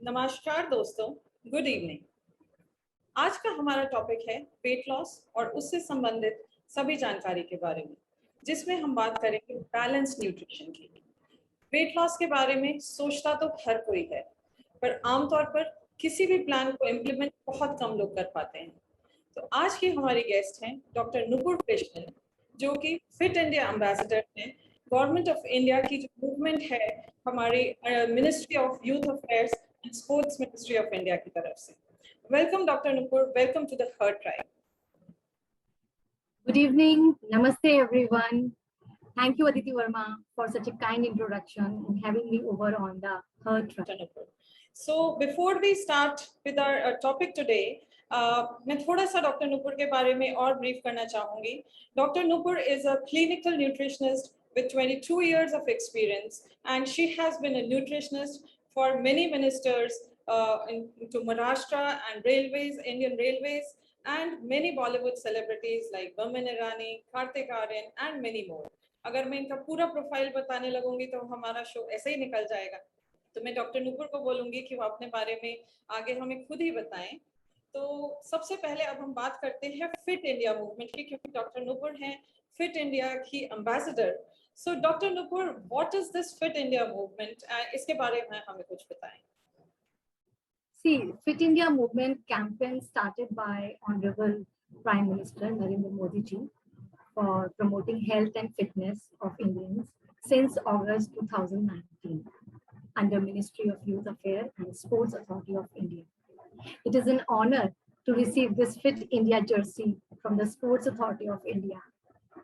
नमस्कार दोस्तों, good evening. आज का हमारा टॉपिक है वेट लॉस और उससे संबंधित सभी जानकारी के बारे में, जिसमें हम बात करेंगे बैलेंस न्यूट्रिशन की। वेट लॉस के बारे में सोचता तो हर कोई है, पर आमतौर पर किसी भी प्लान को इम्प्लीमेंट बहुत कम लोग कर पाते हैं। तो आज की हमारी गेस्ट हैं डॉक्टर नुपुर कृष्णन, जो कि फिट इंडिया एम्बेसडर हैं। गवर्नमेंट ऑफ इंडिया की जो मूवमेंट है हमारी ministry of youth affairs and sports ministry of India की तरफ से। Welcome doctor Nupur, welcome to the heart tribe. Good evening, namaste everyone. Thank you Aditi Verma for such a kind introduction and having me over on the Her Tribe. So before we start with our topic today, मैं थोड़ा सा doctor Nupur के बारे में और brief करना चाहूंगी। Doctor Nupur is a clinical nutritionist with 22 years of experience, and she has been a nutritionist for many ministers into Maharashtra and railways, Indian Railways, and many Bollywood celebrities like Boman Irani, Kartik Aaryan, and many more. अगर मैं इनका पूरा profile बताने लगूंगी तो हमारा show ऐसे ही निकल जाएगा। तो मैं डॉक्टर नुपुर को बोलूंगी कि वो अपने बारे में आगे हमें खुद ही बताएं। तो सबसे पहले अब हम बात करते हैं फिट इंडिया मूवमेंट की, क्योंकि डॉक्टर नुपुर हैं फिट इंडिया की ambassador. So doctor Nupur, what is this fit India movement? इसके बारे में हमें कुछ बताएं। See, Fit India movement campaign started by Honorable Prime Minister Narendra Modi ji for promoting health and fitness of Indians since August 2019 under Ministry of Youth Affairs and Sports Authority of India. It is an honor to receive this Fit India jersey from the Sports Authority of India,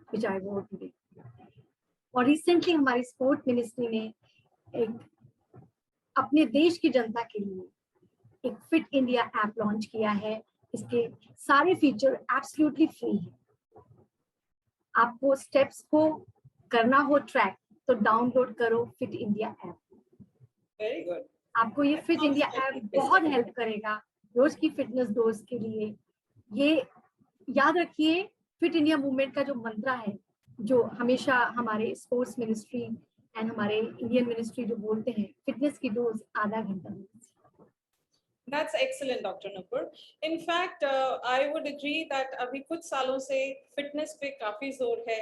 which I wore today. और recently हमारी sport ministry ने एक अपने देश की जनता के लिए एक फिट इंडिया ऐप लॉन्च किया है। इसके सारे फीचर एब्सोल्युटली फ्री है। आपको स्टेप्स को करना हो ट्रैक तो डाउनलोड करो fit India app. Very good. आपको ये फिट इंडिया ऐप बहुत हेल्प करेगा रोज की फिटनेस डोज के लिए। ये याद रखिए, फिट इंडिया मूवमेंट का जो मंत्र है, जो हमेशा हमारे स्पोर्ट्स मिनिस्ट्री एंड हमारे इंडियन मिनिस्ट्री जो बोलते हैं, फिटनेस की डोज आधा घंटा। That's excellent, Dr. Nupur. In fact, I would agree that अभी कुछ सालों से fitness पे काफी जोर है.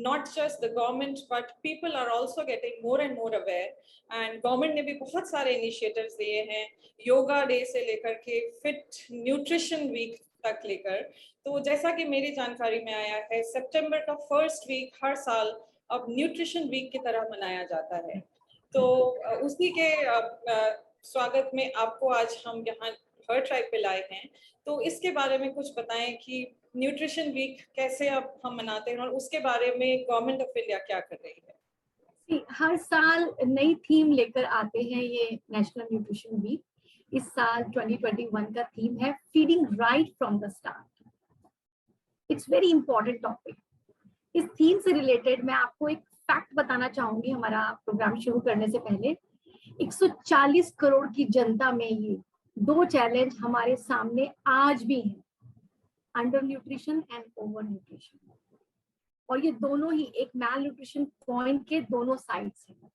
Not just the government, but people are also getting more and more aware. And government ने भी बहुत सारे initiatives दिए हैं, योगा डे से लेकर के फिट न्यूट्रिशन वीक तक लेकर। तो जैसा कि मेरी जानकारी में आया है, सितंबर का फर्स्ट वीक हर साल अब न्यूट्रिशन वीक की तरह मनाया जाता है। तो उसी के स्वागत में आपको आज हम यहाँ हर ट्राइब पे लाए हैं। तो इसके बारे में कुछ बताएं कि न्यूट्रिशन वीक कैसे अब हम मनाते हैं और उसके बारे में गवर्नमेंट ऑफ इंडिया क्या कर रही है। हर साल नई थीम लेकर आते हैं ये नेशनल न्यूट्रिशन वीक। इस साल 2021 का थीम है feeding right from the start. It's very important topic. इस थीम से रिलेटेड मैं आपको एक फैक्ट बताना चाहूंगी हमारा प्रोग्राम शुरू करने से पहले। 140 करोड़ की जनता में ये दो चैलेंज हमारे सामने आज भी हैं, under nutrition and over nutrition. और ये दोनों ही एक मैल न्यूट्रिशन पॉइंट के दोनों साइड्स हैं।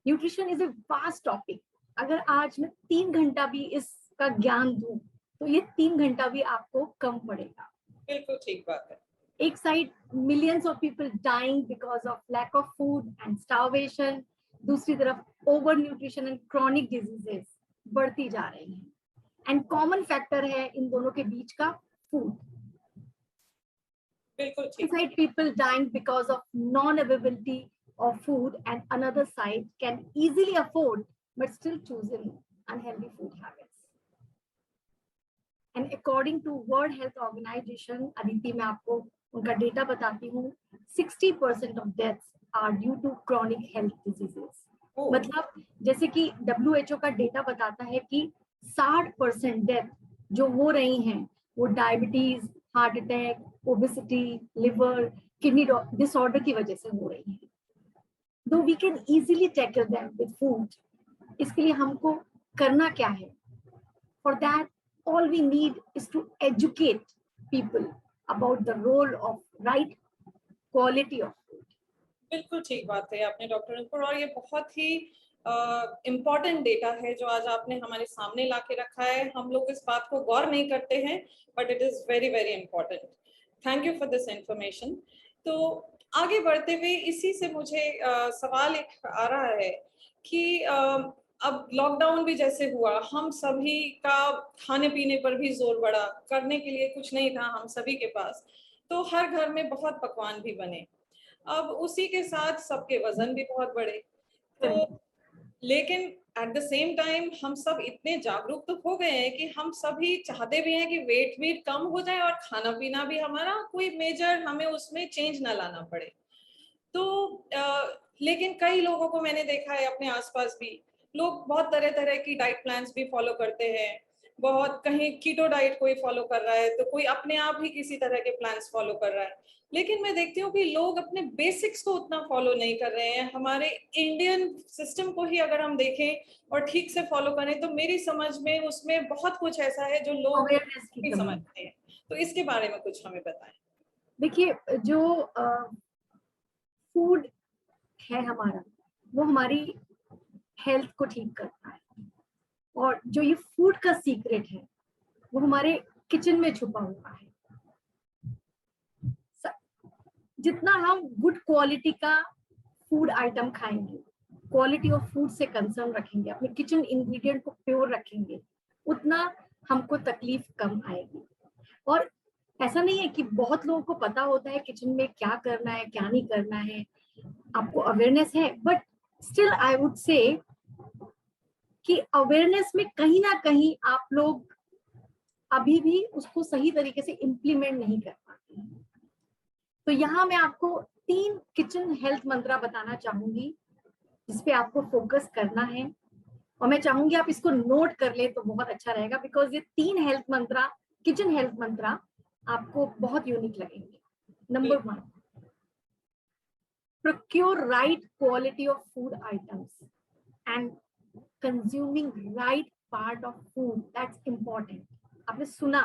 Nutrition is a vast topic. अगर आज मैं 3 घंटा भी इसका ज्ञान दूं तो ये 3 घंटा भी आपको कम पड़ेगा। बिल्कुल ठीक बात है। एक side millions of people dying because of lack of food and starvation, दूसरी तरफ over nutrition and chronic diseases बढ़ती जा रही हैं। एंड कॉमन फैक्टर है इन दोनों के बीच का फूड। बिल्कुल ठीक। One side people dying because of non-availability of food, and another side can easily afford but still choosing unhealthy food habits. And according to World Health Organization, Aditi मैं आपको उनका data बताती हूँ, 60% of deaths are due to chronic health diseases. मतलब जैसे कि WHO का data बताता है कि 60% डेथ जो हो रही हैं वो diabetes, heart attack, obesity, liver, kidney disorder की वजह से हो रही है। Though we can easily tackle them with food, इसके लिए हमको करना क्या है? For that, all we need is to educate people about the role of right quality of food. बिल्कुल ठीक बात है आपने डॉक्टर नुपुर, और ये बहुत ही इम्पॉर्टेंट डेटा है जो आज आपने हमारे सामने ला के रखा है। हम लोग इस बात को गौर नहीं करते हैं, but it is very very important. Thank you for this information. तो आगे बढ़ते हुए इसी से मुझे सवाल एक आ रहा है कि अब लॉकडाउन भी जैसे हुआ, हम सभी का खाने पीने पर भी जोर बढ़ा, करने के लिए कुछ नहीं था हम सभी के पास, तो हर घर में बहुत पकवान भी बने। अब उसी के साथ सबके वजन भी बहुत बढ़े। तो लेकिन एट द सेम टाइम हम सब इतने जागरूक तो हो गए हैं कि हम सभी चाहते भी हैं कि वेट भी कम हो जाए और खाना पीना भी हमारा कोई मेजर हमें उसमें चेंज ना लाना पड़े। तो लेकिन कई लोगों को मैंने देखा है अपने आसपास भी, लोग बहुत तरह तरह की डाइट प्लान्स भी फॉलो करते हैं। बहुत कहीं कीटो डाइट कोई फॉलो कर रहा है, तो कोई अपने आप ही किसी तरह के प्लान्स फॉलो कर रहा है। लेकिन मैं देखती हूँ कि लोग अपने बेसिक्स को उतना फॉलो नहीं कर रहे हैं। हमारे इंडियन सिस्टम को ही अगर हम देखें और ठीक से फॉलो करें, तो मेरी समझ में उसमें बहुत कुछ ऐसा है जो लोग अवेयरनेस की नहीं कमी। समझते हैं। तो इसके बारे में कुछ हमें बताएं। देखिए, जो फूड है हमारा, वो हमारी हेल्थ को ठीक करता है, और जो ये फूड का सीक्रेट है वो हमारे किचन में छुपा हुआ है। जितना हम गुड क्वालिटी का फूड आइटम खाएंगे, क्वालिटी ऑफ फूड से कंसर्न रखेंगे, अपने किचन इंग्रेडिएंट को प्योर रखेंगे, उतना हमको तकलीफ कम आएगी। और ऐसा नहीं है कि बहुत लोगों को पता होता है किचन में क्या करना है क्या नहीं करना है, आपको अवेयरनेस है, but still I would say कि अवेयरनेस में कहीं ना कहीं आप लोग अभी भी उसको सही तरीके से इम्प्लीमेंट नहीं कर पाते। तो यहाँ मैं आपको 3 किचन हेल्थ मंत्रा बताना चाहूंगी जिसपे आपको फोकस करना है, और मैं चाहूंगी आप इसको नोट कर ले तो बहुत अच्छा रहेगा, बिकॉज ये 3 हेल्थ मंत्रा, किचन हेल्थ मंत्रा आपको बहुत यूनिक लगेंगे। Number 1, procure right quality of food items and consuming right part of food, that's important। आपने सुना,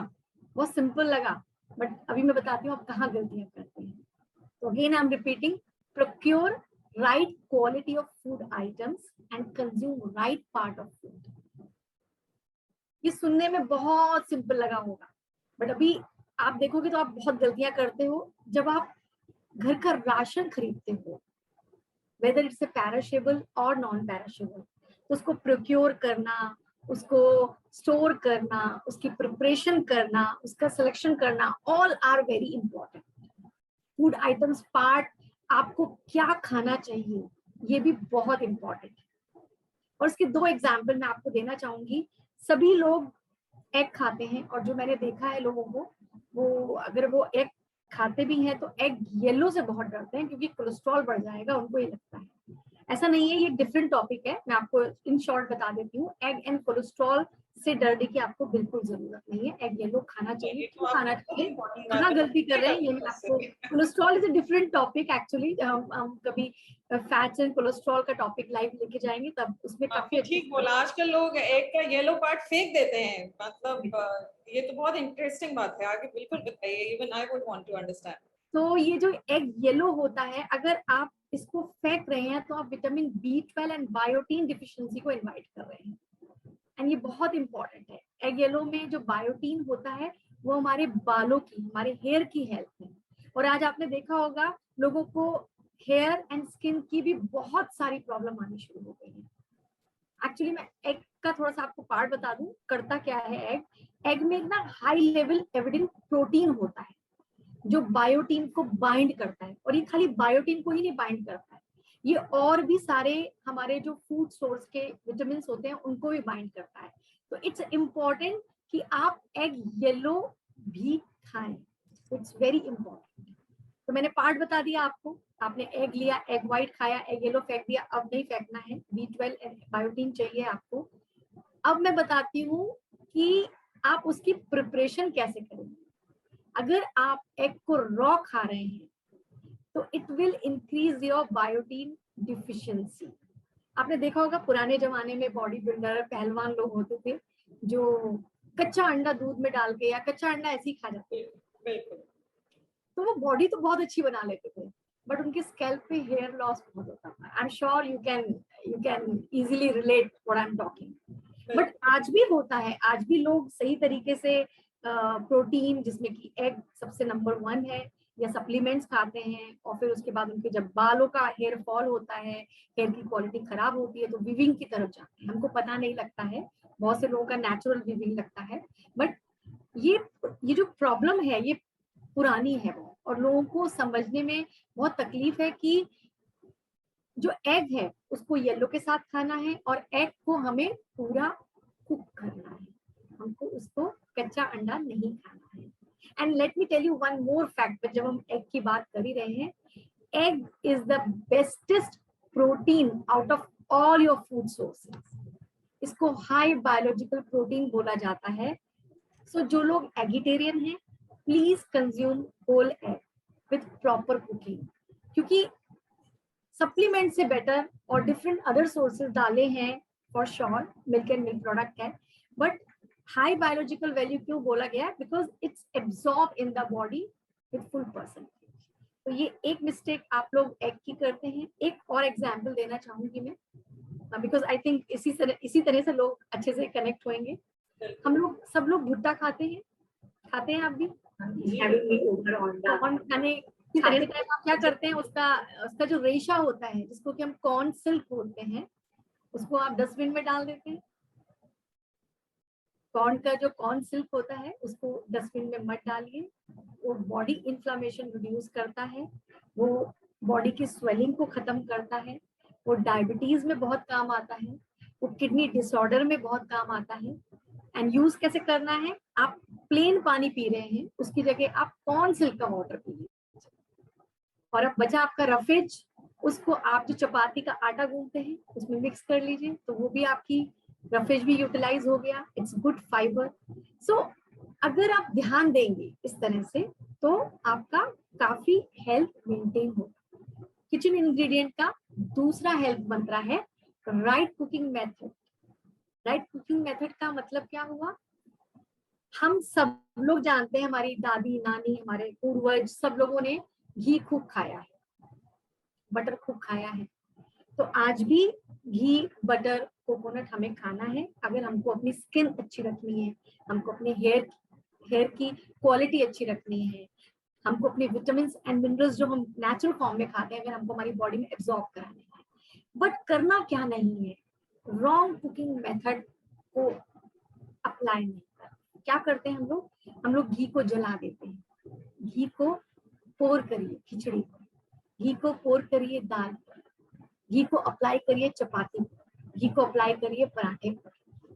बहुत सिंपल लगा, बट अभी मैं बताती हूँ आप कहाँ गलतियां करते हैं। तो again I am repeating, procure right quality of food items and consume right part of food। ये सुनने में बहुत सिंपल लगा होगा, बट अभी आप देखोगे तो आप बहुत गलतियां करते हो जब आप घर का राशन खरीदते हो, वेदर इट्स ए पैराशेबल और नॉन पैराशेबल। तो उसको प्रोक्योर करना, उसको स्टोर करना, उसकी प्रिपरेशन करना, उसका सिलेक्शन करना, all are very important. Food items part, आपको क्या खाना चाहिए, ये भी बहुत इंपॉर्टेंट है। और इसके 2 एग्जाम्पल मैं आपको देना चाहूंगी। सभी लोग एग खाते हैं, और जो मैंने देखा है लोगों को, वो अगर वो एग खाते भी हैं तो एग येलो से बहुत डरते हैं क्योंकि कोलेस्ट्रॉल बढ़ जाएगा, उनको ये लगता है। ऐसा नहीं है, ये डिफरेंट टॉपिक है, मैं आपको इन शॉर्ट बता देती हूँ। एग एंड कोलेस्ट्रॉल से डरने की आपको बिल्कुल जरूरत नहीं है। एग येलो खाना चाहिए, क्यों खाना चाहिए, कहाँ गलती कर रहे हैं ये मैं आपको। Cholesterol is a different topic actually. हम कभी फैट्स एंड कोलेस्ट्रॉल का टॉपिक लाइव लेके जाएंगे, तब उसमें काफी ठीक बोला। आजकल लोग एग का येलो पार्ट फेंक देते हैं, मतलब ये तो बहुत इंटरेस्टिंग बात है। आगे बिल्कुल बताइए, even I would want to understand. तो ये जो एग येलो होता है, अगर आप इसको फेंक रहे हैं तो आप vitamin B12 and biotin deficiency को इनवाइट कर रहे हैं, एंड ये बहुत इंपॉर्टेंट है। एग येलो में जो बायोटीन होता है वो हमारे बालों की, हमारे हेयर की हेल्थ है। और आज आपने देखा होगा लोगों को हेयर एंड स्किन की भी बहुत सारी प्रॉब्लम आनी शुरू हो गई है। एक्चुअली मैं एग का थोड़ा सा आपको पार्ट बता दूं, करता क्या है एग। एग में ना हाई लेवल एविडेंट प्रोटीन होता है जो बायोटीन को बाइंड करता है, और ये खाली बायोटीन को ही नहीं बाइंड करता है, ये और भी सारे हमारे जो फूड सोर्स के विटामिन होते हैं उनको भी बाइंड करता है। तो इट्स इम्पॉर्टेंट कि आप एग येलो भी खाएं, इट्स वेरी इंपॉर्टेंट। तो मैंने पार्ट बता दिया आपको, आपने एग लिया, एग व्हाइट खाया, एग येलो फेंक दिया, अब नहीं फेंकना है, B12 एंड बायोटीन चाहिए आपको। अब मैं बताती हूँ कि आप उसकी प्रिपरेशन कैसे करेंगे। अगर आप एग को रॉ खा रहे हैं तो it will increase your biotin deficiency. आपने देखा होगा पुराने जमाने में बॉडी बिल्डर पहलवान लोग होते थे जो कच्चा अंडा दूध में डाल के या कच्चा अंडा ऐसे ही खा जाते थे, बिल्कुल। तो वो बॉडी तो बहुत अच्छी बना लेते थे, बट उनके स्कैल्प पे हेयर लॉस बहुत होता था। I am sure you can easily relate what I am talking. But आज भी होता है, आज भी लोग सही तरीके से प्रोटीन, जिसमें कि एग सबसे नंबर 1 है, या सप्लीमेंट्स खाते हैं, और फिर उसके बाद उनके जब बालों का हेयर फॉल होता है, हेयर की क्वालिटी खराब होती है, तो वीविंग की तरफ जाते हैं। हमको पता नहीं लगता है, बहुत से लोगों का नेचुरल वीविंग लगता है, बट ये जो प्रॉब्लम है ये पुरानी है वो, और लोगों को समझने में बहुत तकलीफ है कि जो एग है उसको येलो के साथ खाना है, और एग को हमें पूरा कुक करना है, हमको उसको कच्चा अंडा नहीं खाना है। And let me tell you one more fact, जब हम एग की बात कर ही रहे हैं, egg is the bestest protein out of all your food sources. इसको हाई बायोलॉजिकल प्रोटीन बोला जाता है। सो जो लोग एगिटेरियन हैं, please consume whole egg with proper cooking, क्योंकि सप्लीमेंट से बेटर और डिफरेंट अदर सोर्सेज डाले हैं for sure, milk and milk product है, बट हाई बायोलॉजिकल वैल्यू क्यों बोला गया है? Because it's absorb in the body with full percentage. तो ये एक मिस्टेक आप लोग एग की करते हैं। एक और एग्जाम्पल देना चाहूंगी मैं, बिकॉज आई थिंक इसी तरह से लोग अच्छे से कनेक्ट होंगे। हम लोग सब लोग भुट्टा खाते हैं आप भी? कॉर्न खाने खाते टाइम आप क्या करते हैं, उसका जो रेशा होता है, जिसको कि हम कॉर्न सिल्क बोलते हैं, उसको आप डस्टबिन में डाल देते हैं। कॉर्न का जो कॉर्न सिल्क होता है उसको डस्टबिन में मत डालिए, वो बॉडी इन्फ्लामेशन रिड्यूस करता है, वो बॉडी की स्वेलिंग को खत्म करता है, वो डायबिटीज में बहुत काम आता है, वो किडनी डिसऑर्डर में बहुत काम आता है। एंड यूज कैसे करना है? आप प्लेन पानी पी रहे हैं, उसकी जगह आप कॉर्न सिल्क का वाटर पीजिए, और अब बचा आपका रफेज, उसको आप जो चपाती का आटा गूंथते हैं उसमें मिक्स कर लीजिए, तो वो भी आपकी रफेज भी यूटिलाइज हो गया। It's good fibre. सो अगर आप ध्यान देंगे इस तरह से, तो आपका काफी हेल्थ मेंटेन होगा। किचन इंग्रेडिएंट का दूसरा हेल्थ मंत्र है right cooking method. Right cooking method का मतलब क्या हुआ? हम सब लोग जानते हैं, हमारी दादी नानी, हमारे पूर्वज, सब लोगों ने घी खूब खाया है, बटर खूब खाया है। तो आज भी घी, बटर, कोकोनट हमें खाना है अगर हमको अपनी स्किन अच्छी रखनी है, हमको अपने हेयर की क्वालिटी अच्छी रखनी है, हमको अपने विटामिन एंड मिनरल्स जो हम नेचुरल फॉर्म में खाते हैं अगर हमको हमारी बॉडी में एब्जॉर्ब कराने हैं। बट करना क्या नहीं है, रॉन्ग कुकिंग मेथड को अप्लाई नहीं करते। क्या करते हैं हम लोग घी को जला देते हैं। घी को पोर करिए खिचड़ी पर, घी को पोर करिए दाल पर, घी को अप्लाई करिए चपाती पर, घी को अप्लाई करिए पराठे पर,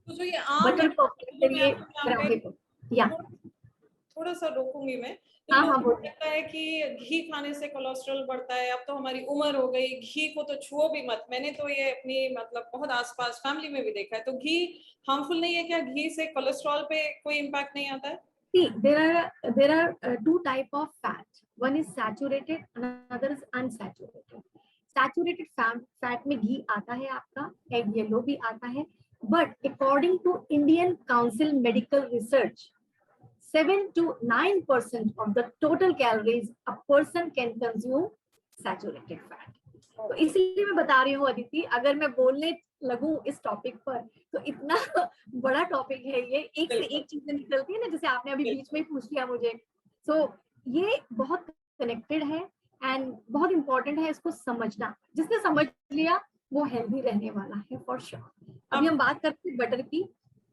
तो जो ये आम बटर को अप्लाई करिए पराठे पर। या थोड़ा सा रोकूंगी मैं। तो हाँ लोगों को बोलिए। लगता है कि घी खाने से कोलेस्ट्रॉल बढ़ता है, अब तो हमारी उम्र हो गई, घी को तो छुओ भी मत। मैंने तो ये अपनी मतलब बहुत आसपास फैमिली में भी देखा है। तो घी हार्मफुल नहीं है क्या? घी से कोलेस्ट्रॉल पे कोई इम्पैक्ट नहीं आता है? See, there are two type of fat. One is saturated, another is unsaturated. Saturated fat में घी आता है आपका, एग येलो भी आता है, but according to Indian Council Medical Research, 7 to 9% of the total calories a person can consume saturated fat. तो इसलिए मैं बता रही हूँ अदिति, अगर मैं बोलने लगूं इस टॉपिक पर तो इतना बड़ा टॉपिक है ये, एक से एक चीजें निकलती है ना, जैसे आपने अभी बीच में ही पूछ लिया मुझे। सो ये बहुत कनेक्टेड है एंड बहुत इंपॉर्टेंट है इसको समझना। जिसने समझ लिया वो हेल्दी रहने वाला है फॉर श्योर। अभी हम बात करते हैं बटर की।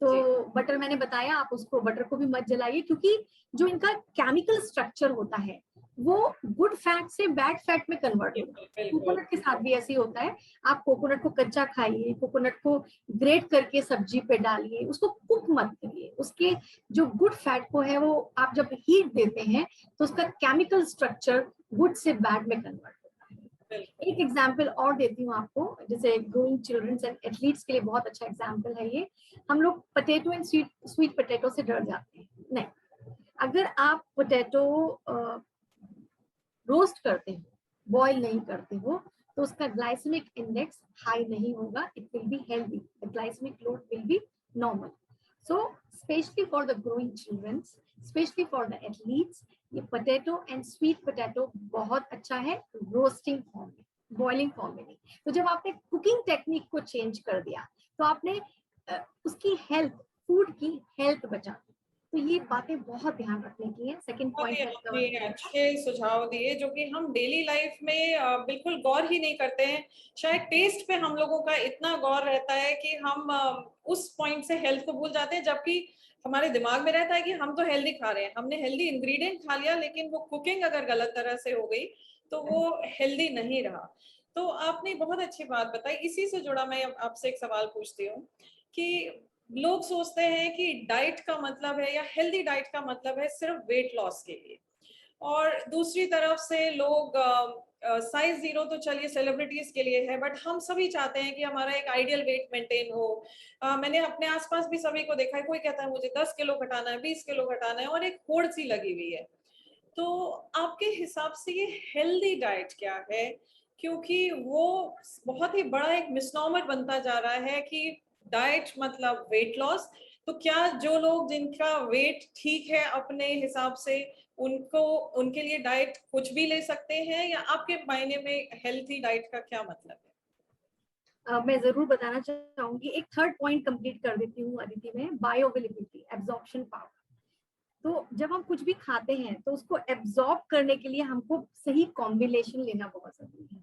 तो बटर मैंने बताया, आप उसको बटर को भी मत जलाइए, क्योंकि जो इनका केमिकल स्ट्रक्चर होता है वो गुड फैट से बैड फैट में कन्वर्ट होता है। कोकोनट के साथ भी ऐसे ही होता है। आप कोकोनट को कच्चा खाइए, कोकोनट को ग्रेट करके सब्जी पे डालिए, उसको कुक मत करिए। उसके जो गुड फैट को है वो आप जब हीट देते हैं तो उसका केमिकल स्ट्रक्चर गुड से बैड में कन्वर्ट होता है। एक एग्जाम्पल और देती हूँ आपको, जैसे ग्रोइंग चिल्ड्रंस एंड एथलीट्स के लिए बहुत अच्छा एग्जाम्पल है ये। हम लोग पोटैटो एंड स्वीट पोटैटो से डर जाते हैं। नहीं, अगर आप पोटैटो रोस्ट करते हो, बॉईल नहीं करते हो, तो उसका ग्लाइसेमिक इंडेक्स हाई नहीं होगा, it will be healthy, the glycemic load will be normal. So especially for the growing children, especially for the athletes, ये पोटैटो एंड स्वीट पोटैटो बहुत अच्छा है रोस्टिंग फॉर्म में, बॉइलिंग फॉर्म में नहीं। तो जब आपने कुकिंग टेक्निक को चेंज कर दिया तो आपने उसकी हेल्थ, फूड की हेल्थ बचा। तो ये बातें बहुत ध्यान रखने की है। सेकंड पॉइंट आपने अच्छे सुझाव दिए जो कि हम डेली लाइफ में बिल्कुल गौर ही नहीं करते हैं। शायद टेस्ट पे हम लोगों का इतना गौर रहता है कि हम उस पॉइंट से हेल्थ को भूल जाते हैं, जबकि हमारे दिमाग में रहता है कि हम तो हेल्दी खा रहे हैं, हमने हेल्दी इंग्रेडिएंट खा लिया, लेकिन वो कुकिंग अगर गलत तरह से हो गई तो वो हेल्दी नहीं रहा। तो आपने बहुत अच्छी बात बताई। इसी से जुड़ा मैं आपसे एक सवाल पूछती हूँ कि लोग सोचते हैं कि डाइट का मतलब है या हेल्दी डाइट का मतलब है सिर्फ वेट लॉस के लिए, और दूसरी तरफ से लोग साइज जीरो तो चलिए सेलिब्रिटीज के लिए है, बट हम सभी चाहते हैं कि हमारा एक आइडियल वेट मेंटेन हो। मैंने अपने आसपास भी सभी को देखा है, कोई कहता है मुझे 10 किलो घटाना है, 20 किलो घटाना है, और एक होड़ सी लगी हुई है। तो आपके हिसाब से ये हेल्दी डाइट क्या है? क्योंकि वो बहुत ही बड़ा एक मिसनॉमर बनता जा रहा है कि डाइट मतलब वेट लॉस। तो क्या जो लोग जिनका वेट ठीक है अपने हिसाब से, उनको उनके लिए डाइट कुछ भी ले सकते हैं, या आपके मायने में हेल्थी डाइट का क्या मतलब है? मैं जरूर बताना चाहूंगी। एक थर्ड पॉइंट कंप्लीट कर देती हूँ अदिति में, बायोअवेलेबिलिटी, एब्जॉर्प्शन पावर। तो जब हम कुछ भी खाते हैं तो उसको एब्जॉर्ब करने के लिए हमको सही कॉम्बिनेशन लेना बहुत जरूरी है।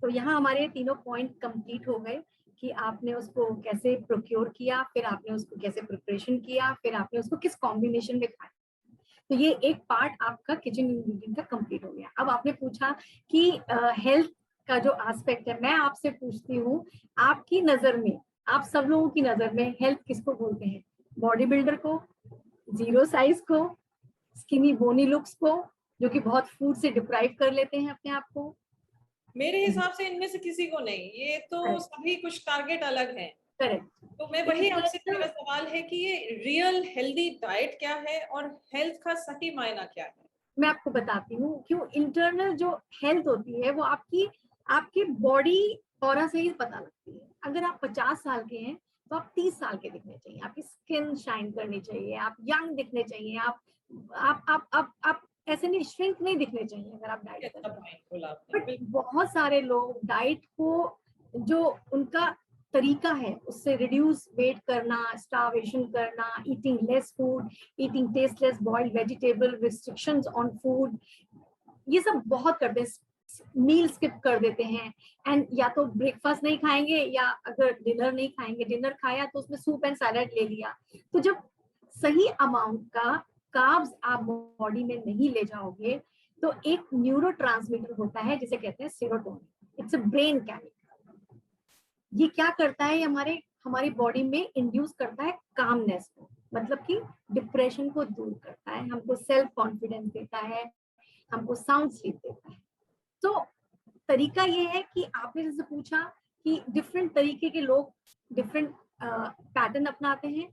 तो यहाँ हमारे तीनों पॉइंट कंप्लीट हो गए कि आपने उसको कैसे प्रोक्योर किया, फिर आपने उसको कैसे प्रिपरेशन किया, फिर आपने उसको किस कॉम्बिनेशन में खाया। तो ये एक पार्ट आपका किचन इंग्रेडिएंट का कंप्लीट हो गया। अब आपने पूछा कि हेल्थ का जो एस्पेक्ट है, मैं आपसे पूछती हूँ आपकी नजर में, आप सब लोगों की नजर में हेल्थ किसको बोलते हैं? बॉडी बिल्डर को, जीरो साइज को, स्किनी बोनी लुक्स को, जो कि बहुत फूड से डिप्राइव कर लेते हैं अपने आप को? मेरे हिसाब से इनमें से किसी को नहीं, ये तो सभी कुछ टारगेट अलग हैं। करेक्ट। तो मैं वही आपसे, मेरा सवाल है कि ये रियल हेल्दी डाइट क्या है और हेल्थ का सही मायना क्या है? मैं आपको बताती हूँ क्यों। इंटरनल जो हेल्थ होती है वो आपकी आपकी बॉडी ऑरा से ही पता लगती है। अगर आप 50 साल के हैं तो आप 30 साल के दिखने चाहिए, आपकी स्किन शाइन करनी चाहिए, आप यंग दिखने चाहिए, आप ऐसे नहीं, श्रिंक नहीं दिखने चाहिए अगर आप डाइट कर रहे हैं। बट बहुत सारे लोग डाइट को, जो उनका तरीका है उससे रिड्यूस वेट करना, स्टार्वेशन करना, eating less food, eating tasteless boiled vegetable, restrictions on food, ये सब बहुत करते हैं। मील स्किप कर देते हैं, एंड या तो ब्रेकफास्ट नहीं खाएंगे, या अगर डिनर नहीं खाएंगे, डिनर खाया तो उसमें सूप एंड सैलेड ले लिया। तो जब सही अमाउंट का कार्ब्स आप बॉडी में नहीं ले जाओगे तो एक न्यूरोट्रांसमीटर होता है जिसे कहते हैं serotonin, it's a brain chemical. ये क्या करता है? हमारी बॉडी में इंड्यूस करता है कामनेस को, मतलब कि डिप्रेशन को दूर करता है, हमको सेल्फ कॉन्फिडेंस देता है, हमको साउंड स्लीप देता है। तो तरीका ये है कि आपने जैसे पूछा कि डिफरेंट तरीके के लोग डिफरेंट पैटर्न अपनाते हैं।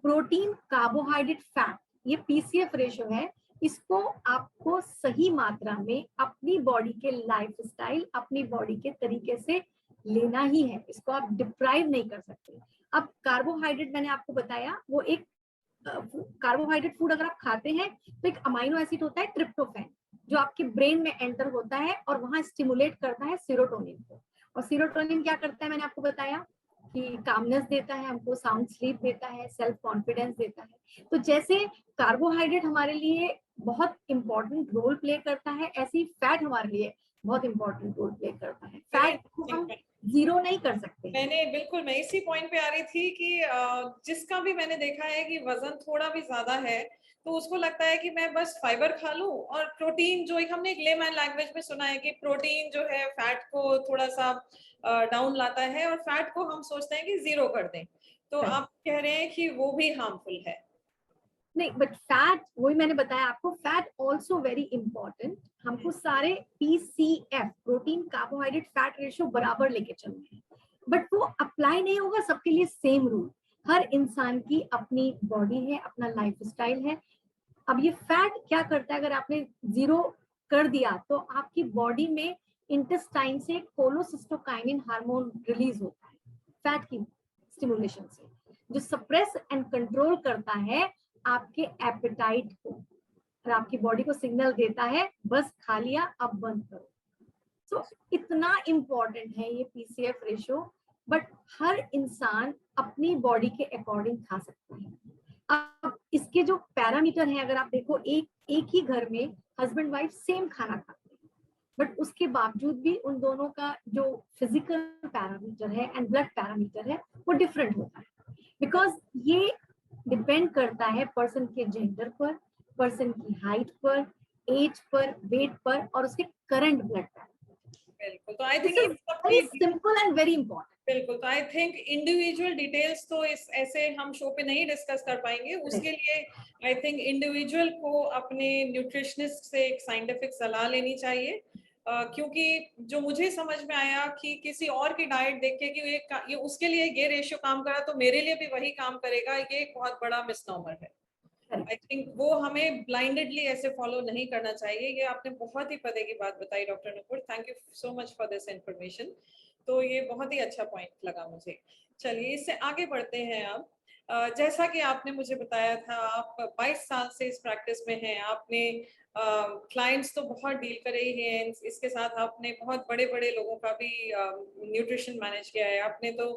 प्रोटीन, कार्बोहाइड्रेट, फैट, ये पीसीएफ रेशियो है। इसको आपको सही मात्रा में अपनी बॉडी के लाइफस्टाइल, अपनी बॉडी के तरीके से लेना ही है, इसको आप डिप्राइव नहीं कर सकते। अब कार्बोहाइड्रेट मैंने आपको बताया, वो एक कार्बोहाइड्रेट फूड अगर आप खाते हैं तो एक अमाइनो एसिड होता है ट्रिप्टोफैन, जो आपके ब्रेन में एंटर होता है और वहां स्टिमुलेट करता है सेरोटोनिन को। और सेरोटोनिन क्या करता है? मैंने आपको बताया कि कामनेस देता है, हमको साउंड स्लीप देता है, सेल्फ कॉन्फिडेंस देता है। तो जैसे कार्बोहाइड्रेट हमारे लिए बहुत इंपॉर्टेंट रोल प्ले करता है, ऐसे ही फैट हमारे लिए बहुत इंपॉर्टेंट रोल प्ले करता है। फैट को हम जीरो नहीं कर सकते। मैं इसी पॉइंट पे आ रही थी कि जिसका भी मैंने देखा है कि वजन थोड़ा भी ज्यादा है तो उसको लगता है कि मैं बस फाइबर खा लूं, और प्रोटीन, जो एक हमने एक लेमैन लैंग्वेज में सुना है कि प्रोटीन जो है फैट को थोड़ा सा डाउन लाता है, और फैट को हम सोचते हैं कि जीरो कर दें। तो आप कह रहे हैं कि वो भी हार्मफुल है? नहीं, बट फैट, वही मैंने बताया आपको, फैट ऑल्सो वेरी इंपॉर्टेंट। हमको सारे PCF, protein carbohydrate fat ratio बराबर लेके चलना है, बट वो अप्लाई नहीं होगा सबके लिए सेम रूल। हर इंसान की अपनी बॉडी है, अपना लाइफस्टाइल है। अब ये फैट क्या करता है? अगर आपने जीरो कर दिया तो आपकी बॉडी में इंटेस्टाइन से कोलोसिस्टोकाइनिन हार्मोन रिलीज होता है फैट की स्टिमुलेशन से, जो सप्रेस एंड कंट्रोल करता है आपके एपेटाइट को। और आपकी बॉडी को सिग्नल देता है बस खा लिया अब बंद करो। तो इतना इम्पोर्टेंट है ये पीसीएफ रेशियो, बट हर इंसान अपनी बॉडी के अकॉर्डिंग खा सकता है। अब इसके जो पैरामीटर हैं अगर आप देखो, एक ही घर में हस्बैंड वाइफ सेम खाना खाते हैं, बट उसके बावजूद भी उन दोनों का जो फिजिकल पैरामीटर है एंड ब्लड पैरामीटर है वो डिफरेंट होता है, बिकॉज ये डिपेंड करता है पर्सन के जेंडर पर, पर्सन की हाइट पर, एज पर, वेट पर और उसके करंट ब्लड पैरामीटर। बिल्कुल, तो I think very simple and very important. बिल्कुल, तो आई थिंक इंडिविजुअल डिटेल्स तो इस ऐसे हम शो पे नहीं डिस्कस कर पाएंगे, उसके लिए आई थिंक इंडिविजुअल को अपने न्यूट्रिशनिस्ट से एक साइंटिफिक सलाह लेनी चाहिए, क्योंकि जो मुझे समझ में आया कि किसी और की डाइट देख के कि ये उसके लिए ये रेशियो काम करा तो मेरे लिए भी वही काम करेगा, ये एक बहुत बड़ा मिसनोमर है। आई थिंक वो हमें ब्लाइंडेडली ऐसे फॉलो नहीं करना चाहिए। ये आपने बहुत ही पते की बात बताई doctor Nupur, thank you so much for this information. तो ये बहुत ही अच्छा पॉइंट लगा मुझे। चलिए इससे आगे बढ़ते हैं अब। जैसा कि आपने मुझे बताया था, आप 22 साल से इस प्रैक्टिस में हैं, आपने क्लाइंट्स तो बहुत डील करे ही हैं, इसके साथ आपने बहुत बड़े बड़े लोगों का भी न्यूट्रिशन मैनेज किया है। आपने तो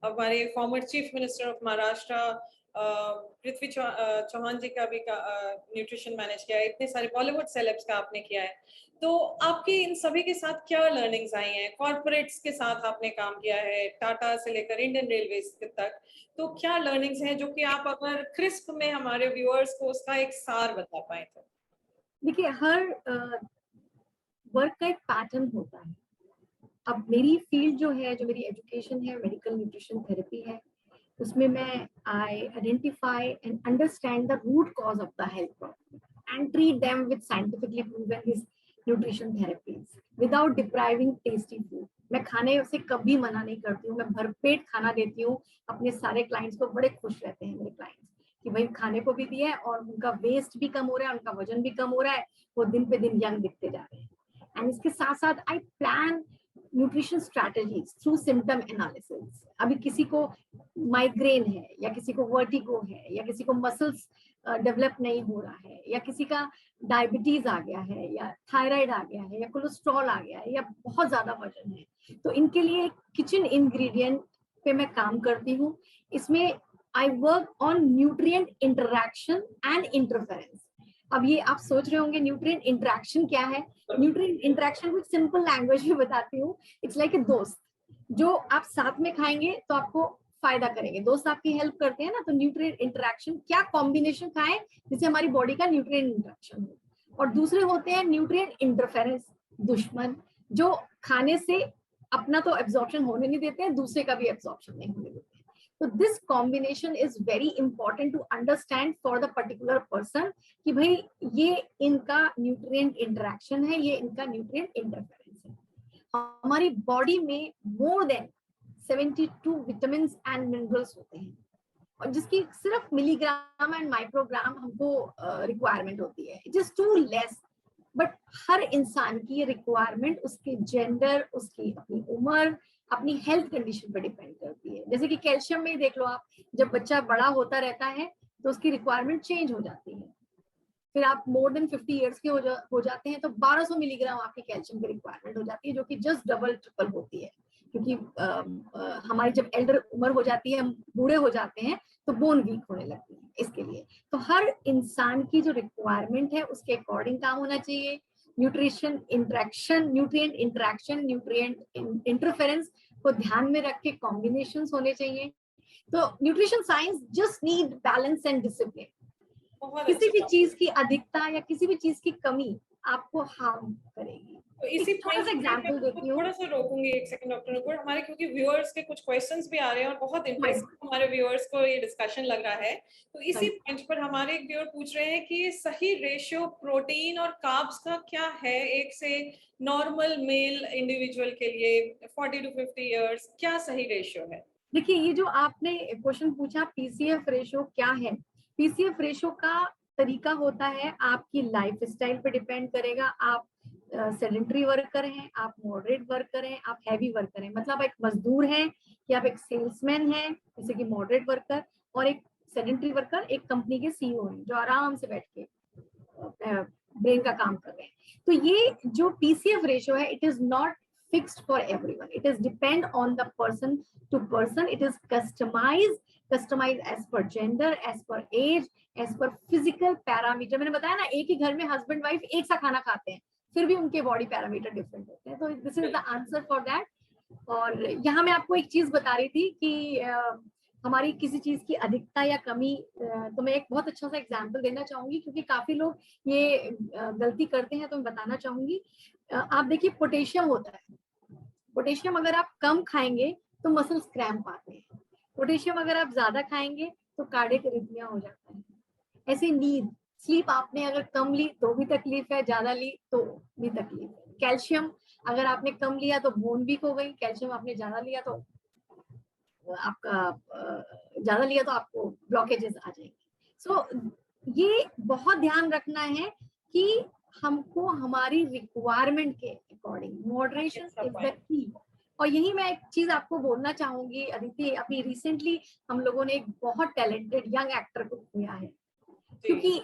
हमारे former chief minister of Maharashtra Prithvi Chavan ji का भी न्यूट्रिशन मैनेज किया है, इतने सारे बॉलीवुड सेलेब्स का आपने किया है। तो आपकी इन सभी के साथ क्या लर्निंग्स आई हैं? कॉर्पोरेट्स के साथ आपने काम किया है, टाटा से लेकर इंडियन रेलवेज तक, तो क्या लर्निंग्स हैं जो कि आप अगर क्रिस्प में हमारे व्यूअर्स को उसका एक सार बता पाए तो? देखिए, हर वर्क का एक पैटर्न होता है। अब मेरी फील्ड जो है, जो मेरी एजुकेशन है, मेडिकल न्यूट्रिशन थेरेपी है, उसमें मैं I identify and understand the root cause of the health problem and treat them with scientifically proven this nutrition therapies without depriving tasty food. मैं खाने से कभी मना नहीं करती हूँ, मैं भरपेट खाना देती हूँ अपने सारे क्लाइंट्स को। बड़े खुश रहते हैं मेरे क्लाइंट्स कि भाई खाने को भी दिया है और उनका वेस्ट भी कम हो रहा है, उनका वजन भी कम हो रहा है, वो दिन पे दिन यंग दिखते जा रहे हैं। एंड इसके साथ साथ I plan nutrition strategies through symptom analysis. अभी किसी को माइग्रेन है, या किसी को वर्टिगो है, या किसी को मसल्स डेवलप नहीं हो रहा है, या किसी का डायबिटीज आ गया है, या थायराइड आ गया है, या कोलेस्ट्रॉल आ गया है, या बहुत ज्यादा वजन है, तो इनके लिए किचन इंग्रेडिएंट पे मैं काम करती हूँ। इसमें I work on nutrient interaction and interference. अब ये आप सोच रहे होंगे न्यूट्रिएंट इंटरैक्शन क्या है? न्यूट्रिएंट इंटरैक्शन को सिंपल लैंग्वेज में बताती हूँ। इट्स लाइक ए दोस्त, जो आप साथ में खाएंगे तो आपको फायदा करेंगे। दोस्त आपकी हेल्प करते हैं ना, तो न्यूट्रिएंट इंटरैक्शन, क्या कॉम्बिनेशन खाएं जिससे हमारी बॉडी का न्यूट्रिएंट इंटरैक्शन हो। और दूसरे होते हैं न्यूट्रिएंट इंटरफेरेंस, दुश्मन, जो खाने से अपना तो एब्जॉर्प्शन होने नहीं देते हैं, दूसरे का भी एब्जॉर्प्शन नहीं होने देते हैं। तो this combination is very important to understand for the particular person कि भाई ये इनका न्यूट्रिएंट इंटरैक्शन है, ये इनका न्यूट्रिएंट इंटरफेरेंस है। हमारी बॉडी में more than 72 vitamin and minerals होते हैं, और जिसकी सिर्फ मिलीग्राम एंड माइक्रोग्राम हमको रिक्वायरमेंट होती है। It is too less, but हर इंसान की रिक्वायरमेंट उसके जेंडर, उसकी अपनी उम्र, अपनी हेल्थ कंडीशन पर डिपेंड करती है। जैसे कि कैल्शियम में देख लो आप, जब बच्चा बड़ा होता रहता है तो उसकी रिक्वायरमेंट चेंज हो जाती है। फिर आप मोर देन 50 ईयर्स के हो जाते हैं तो 1200 मिलीग्राम आपकी कैल्शियम की रिक्वायरमेंट हो जाती है, जो कि जस्ट डबल ट्रिपल होती है, क्योंकि हमारी जब एल्डर उम्र हो जाती है, हम बूढ़े हो जाते हैं, तो बोन वीक होने लगती है। इसके लिए तो हर इंसान की जो रिक्वायरमेंट है उसके अकॉर्डिंग काम होना चाहिए। Nutrition interaction, nutrient interaction, nutrient interference को ध्यान में रख के कॉम्बिनेशंस होने चाहिए। तो nutrition science just need balance and discipline. किसी भी चीज की अधिकता या किसी भी चीज की कमी आपको हार्म करेगी। तो इसी थोड़ा सा एग्जांपल देती हूँ। थोड़ा सा रोकूंगी एक सेकंड डॉक्टर नुपुर, हमारे क्योंकि व्यूअर्स के कुछ क्वेश्चंस भी आ रहे हैं और बहुत इंटरेस्टिंग हमारे व्यूअर्स को ये डिस्कशन लग रहा है। तो इसी पॉइंट पर हमारे एक व्यूअर पूछ रहे हैं कि ये सही रेशियो प्रोटीन और कार्ब्स का क्या है एक से नॉर्मल मेल इंडिविजुअल के लिए 40 to 50 इयर्स, क्या सही रेशियो है? देखिए, ये जो आपने क्वेश्चन पूछा पीसीएफ रेशियो क्या है, पीसीएफ रेशियो का तरीका होता है आपकी लाइफ स्टाइल पे डिपेंड करेगा। आप सेडेंटरी वर्कर हैं, आप मॉडरेट वर्कर हैं, आप हैवी वर्कर हैं। मतलब एक मजदूर है कि आप एक सेल्समैन हैं, जैसे कि मॉडरेट वर्कर, और एक सेडेंटरी वर्कर एक कंपनी के सीईओ हैं जो आराम से बैठ के ब्रेन का काम कर रहे हैं। तो ये जो पीसीएफ रेशियो है, it is not fixed for everyone, it is depend on the person to person, it is customise as per gender, as per age, as per physical parameter. मैंने बताया ना, एक ही घर में हस्बैंड वाइफ एक सा खाना खाते हैं, फिर भी उनके बॉडी पैरामीटर डिफरेंट होते हैं। तो this is the answer for that. और यहाँ मैं आपको एक चीज बता रही थी कि हमारी किसी चीज की अधिकता या कमी, तो मैं एक बहुत अच्छा सा एग्जांपल देना चाहूंगी, क्योंकि काफी लोग ये गलती करते हैं, तो मैं बताना चाहूंगी। आप देखिए, पोटेशियम होता है, पोटेशियम अगर आप कम खाएंगे तो मसल्स क्रैम्प आते हैं, पोटेशियम अगर आप ज्यादा खाएंगे तो कार्डियक अरिथमिया हो जाता है। ऐसे नींद, स्लीप आपने अगर कम ली तो भी तकलीफ है, ज्यादा ली तो भी तकलीफ है। कैल्शियम अगर आपने कम लिया तो बोन वीक हो गई, कैल्शियम आपने ज्यादा लिया तो आपको ब्लॉकेजेस आ जाएंगे। सो ये बहुत ध्यान रखना है कि हमको हमारी रिक्वायरमेंट के according moderation is the key. और यही मैं एक चीज आपको बोलना चाहूंगी अदिति, अभी रिसेंटली हम लोगों ने एक बहुत टैलेंटेड यंग एक्टर को किया है, क्योंकि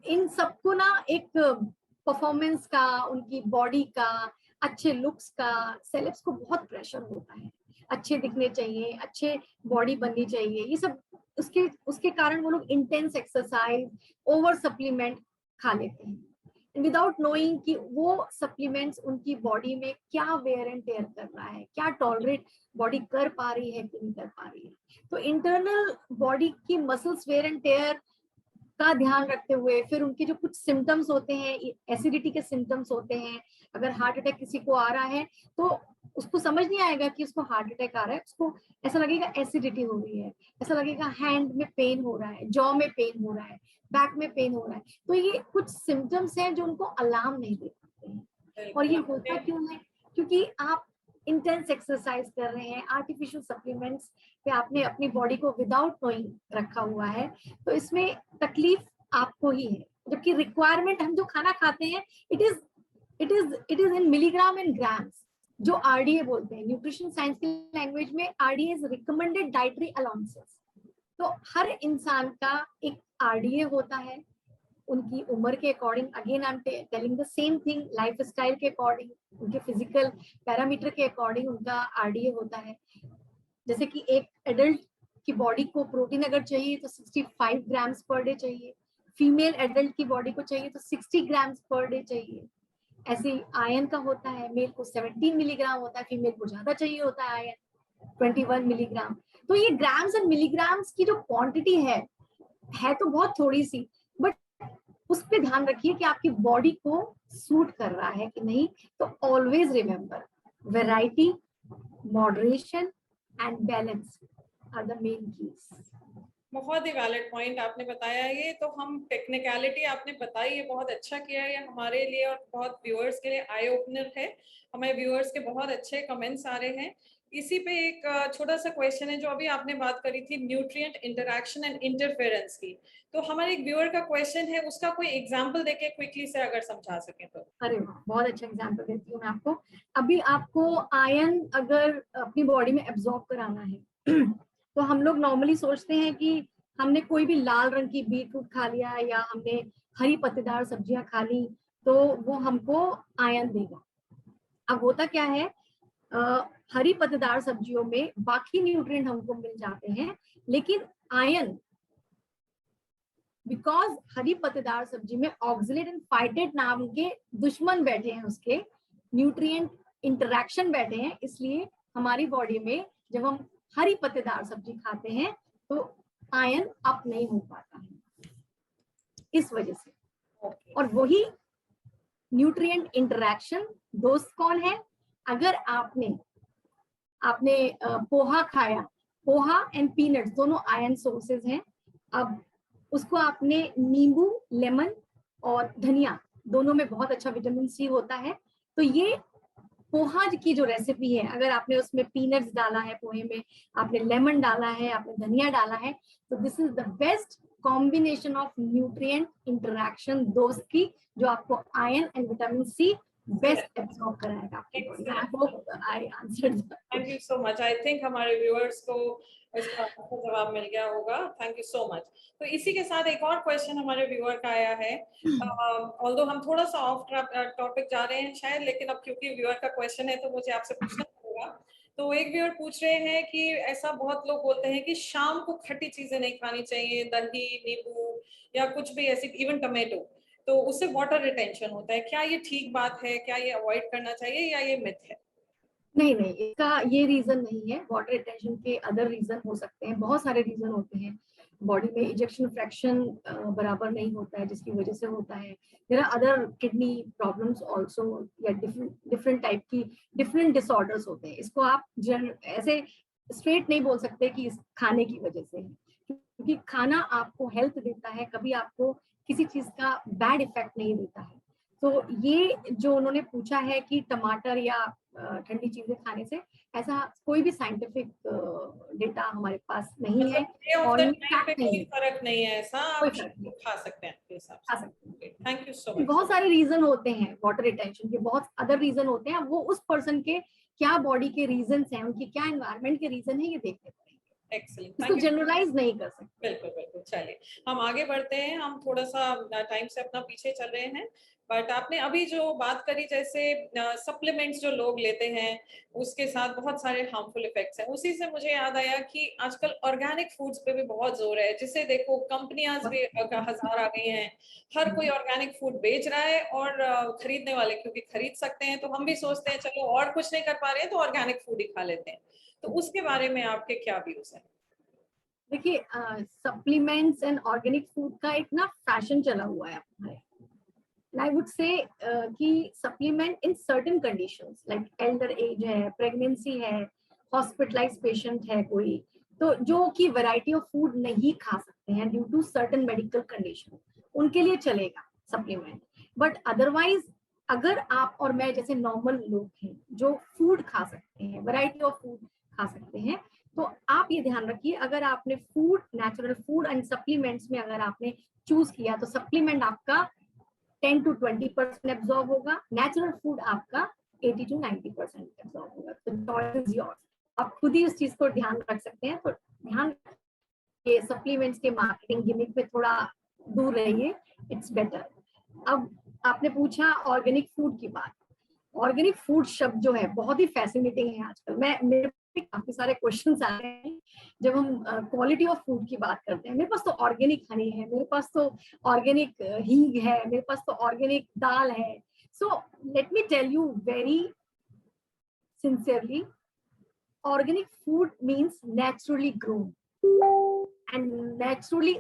इन सबको ना एक परफॉर्मेंस का, उनकी बॉडी का, अच्छे लुक्स का, सेलेब्स को बहुत प्रेशर होता है, अच्छे दिखने चाहिए, अच्छे बॉडी बननी चाहिए, ये सब उसके कारण वो लोग इंटेंस एक्सरसाइज, ओवर सप्लीमेंट खा लेते हैं विदाउट नोइंग कि वो सप्लीमेंट्स उनकी बॉडी में क्या वेयर एंड टेयर कर रहा है, क्या टॉलरेट बॉडी कर पा रही है कि नहीं कर पा रही है। तो इंटरनल बॉडी की मसल्स वेयर एंड टेयर का ध्यान रखते हुए, फिर उनके जो कुछ सिम्टम्स होते हैं, एसिडिटी के सिम्टम्स होते हैं, अगर हार्ट अटैक किसी को आ रहा है तो उसको समझ नहीं आएगा कि उसको हार्ट अटैक आ रहा है, उसको ऐसा लगेगा एसिडिटी हो रही है, ऐसा लगेगा हैंड में पेन हो रहा है, जॉ में पेन हो रहा है, बैक में पेन हो रहा है। तो ये कुछ सिम्टम्स हैं जो उनको अलार्म नहीं दे पाते हैं। और ये होता क्यों है? क्योंकि आप इंटेंस एक्सरसाइज कर रहे हैं, आर्टिफिशियल सप्लीमेंट्स पे आपने अपनी बॉडी को विदाउट नोइंग रखा हुआ है, तो इसमें तकलीफ आपको ही है। जबकि रिक्वायरमेंट, हम जो खाना खाते हैं, it is in milligram and grams, जो आरडीए बोलते हैं, न्यूट्रिशन साइंस की लैंग्वेज में RDA is recommended dietary allowances. तो हर इंसान का एक आरडीए होता है, उनकी उम्र के according, again I am telling the same thing, life style के अकॉर्डिंग, उनके फिजिकल पैरामीटर के अकॉर्डिंग उनका आरडीए होता है। जैसे कि एक एडल्ट की बॉडी को प्रोटीन अगर चाहिए तो 65 ग्राम्स पर डे चाहिए, फीमेल एडल्ट की बॉडी को चाहिए तो 60 ग्राम्स पर डे चाहिए। ऐसे आयरन का होता है, मेल को 17 मिलीग्राम होता है, फीमेल को ज्यादा चाहिए होता है आयरन, 21 मिलीग्राम। तो ये ग्राम्स एंड मिलीग्राम्स की जो क्वांटिटी है तो बहुत थोड़ी सी, बट उस पर ध्यान रखिए कि आपकी बॉडी को सूट कर रहा है कि नहीं। तो always remember, variety, moderation and balance are the main keys. बहुत ही वैलिड पॉइंट आपने बताया। ये तो हम टेक्निकलिटी आपने बताई, ये बहुत अच्छा किया है, ये हमारे लिए और बहुत व्यूअर्स के लिए आई ओपनर है। हमारे व्यूअर्स के बहुत अच्छे कमेंट्स आ रहे हैं। इसी पे एक छोटा सा क्वेश्चन है, जो अभी आपने बात करी थी न्यूट्रिएंट इंटरैक्शन एंड इंटरफेरेंस की, तो हमारे एक व्यूअर का क्वेश्चन है, उसका कोई एग्जांपल देके क्विकली से अगर समझा सके तो। अरे बहुत अच्छा एग्जांपल देती हूँ मैं आपको। अभी आपको आयरन अगर अपनी बॉडी में एब्जॉर्ब कराना है तो हम लोग नॉर्मली सोचते हैं कि हमने कोई भी लाल रंग की बीटरूट खा लिया या हमने हरी पत्तेदार सब्जियां खा ली तो वो हमको आयरन देगा। अब होता क्या है, हरी पत्तेदार सब्जियों में बाकी न्यूट्रिएंट हमको मिल जाते हैं, लेकिन आयरन, बिकॉज हरी पत्तेदार सब्जी में ऑक्सलेट एंड फाइटेट नाम के दुश्मन बैठे हैं, उसके न्यूट्रिएंट इंटरैक्शन बैठे हैं, इसलिए हमारी बॉडी में जब हम हरी पत्तेदार सब्जी खाते हैं तो आयरन अप नहीं हो पाता है, इस वजह से। और वही न्यूट्रिएंट इंटरैक्शन दोस्त कौन है? अगर आपने पोहा खाया, पोहा एंड पीनट्स दोनों आयरन सोर्सेज हैं। अब उसको आपने नींबू, लेमन और धनिया, दोनों में बहुत अच्छा विटामिन सी होता है, तो ये पोहा की जो रेसिपी है, अगर आपने उसमें पीनट्स डाला है, पोहे में आपने लेमन डाला है, आपने धनिया डाला है, तो this is the best combination of nutrient interaction दोस्त की, जो आपको iron and vitamin C best absorb कराएगा आपकी body. I hope I answered. Thank you so much. I think हमारे व्यूअर्स को इसका अच्छा जवाब मिल गया होगा। Thank you so much. तो इसी के साथ एक और क्वेश्चन हमारे व्यूअर का आया है। ऑल्दो हम थोड़ा सा ऑफ टॉपिक जा रहे हैं शायद, लेकिन अब क्योंकि व्यूअर का क्वेश्चन है तो मुझे आपसे पूछना पड़ेगा। तो एक व्यूअर पूछ रहे हैं कि ऐसा बहुत लोग बोलते हैं कि शाम को खट्टी चीजें नहीं खानी चाहिए, दही, नींबू या कुछ भी ऐसी, इवन टमेटो, तो उससे वाटर रिटेंशन होता है। क्या ये ठीक बात है? क्या ये अवॉइड करना चाहिए या ये मिथ है? नहीं नहीं, इसका ये रीजन नहीं है। वाटर रिटेंशन के अदर रीजन हो सकते हैं, बहुत सारे रीजन होते हैं। बॉडी में इजेक्शन फ्रैक्शन बराबर नहीं होता है जिसकी वजह से होता है। There are other kidney problems also, या डिफरेंट टाइप की डिफरेंट डिसऑर्डर्स होते हैं। इसको आप ऐसे स्ट्रेट नहीं बोल सकते कि इस खाने की वजह से है, क्योंकि खाना आपको हेल्थ देता है, कभी आपको किसी चीज का बैड इफेक्ट नहीं देता है। तो ये जो उन्होंने पूछा है कि टमाटर या ठंडी चीजें खाने से, ऐसा कोई भी साइंटिफिक डेटा हमारे पास नहीं है और ये फैक्ट नहीं कोई है। फर्क नहीं है ऐसा, कोई आप फर्क नहीं, खा सकते हैं आपके हिसाब खा से। सकते हैं। Thank you so much. बहुत सारे रीजन होते हैं वाटर रिटेंशन के, बहुत अदर रीजन होते हैं। वो उस पर्सन के क्या बॉडी के रीजन हैं, उनके क्या एनवायरनमेंट के रीजन है, ये देखने पड़ेंगे। एक्सीलेंट, इसको थैंक यू। जनरलाइज नहीं कर सकते। बिल्कुल बिल्कुल। चलिए हम आगे बढ़ते हैं। हम थोड़ा सा टाइम से अपना पीछे चल रहे हैं, बट आपने अभी जो बात करी, जैसे सप्लीमेंट्स जो लोग लेते हैं उसके साथ बहुत सारे हार्मफुल इफेक्ट्स हैं, उसी से मुझे याद आया कि आजकल ऑर्गेनिक फूड्स पे भी बहुत जोर है। जिसे देखो कंपनियां भी हजार आ गई हैं, हर कोई ऑर्गेनिक फूड बेच रहा है, और खरीदने वाले क्योंकि खरीद सकते हैं तो हम भी सोचते हैं चलो और कुछ नहीं कर पा रहे हैं तो ऑर्गेनिक फूड ही खा लेते हैं। तो उसके बारे में आपके क्या व्यूज हैं? देखिए, सप्लीमेंट्स एंड ऑर्गेनिक फूड का एक ना फैशन चला हुआ है हमारे। I would say कि supplement in certain conditions like elder age है, pregnancy है, hospitalized patient है कोई, तो जो कि variety of food नहीं खा सकते हैं due to certain medical condition, उनके लिए चलेगा supplement। But otherwise अगर आप और मैं जैसे नॉर्मल लोग हैं जो फूड खा सकते हैं, वैरायटी ऑफ फूड खा सकते हैं, तो आप ये ध्यान रखिए, अगर आपने food, natural food and supplements में अगर आपने चूज किया तो सप्लीमेंट आपका 10 to 20% एब्जॉर्ब होगा, नेचुरल फूड आपका 80 to 90% एब्जॉर्ब होगा। तो चॉइस इज योर्स, आप खुद ही उस चीज को ध्यान रख सकते हैं। तो ध्यान के सप्लीमेंट्स के मार्केटिंग गिमिक में थोड़ा दूर रहिए, इट्स बेटर। अब आपने पूछा ऑर्गेनिक फूड की बात। ऑर्गेनिक फूड शब्द जो है बहुत ही फैसिनेटिंग है आजकल। मेरे पे काफी सारे क्वेश्चंस आ रहे हैं जब हम क्वालिटी ऑफ फूड की बात करते हैं। मेरे पास तो ऑर्गेनिक हनी है, मेरे पास तो ऑर्गेनिक हींग है, मेरे पास तो ऑर्गेनिक दाल है। So let me tell you very sincerely, organic food means naturally grown and naturally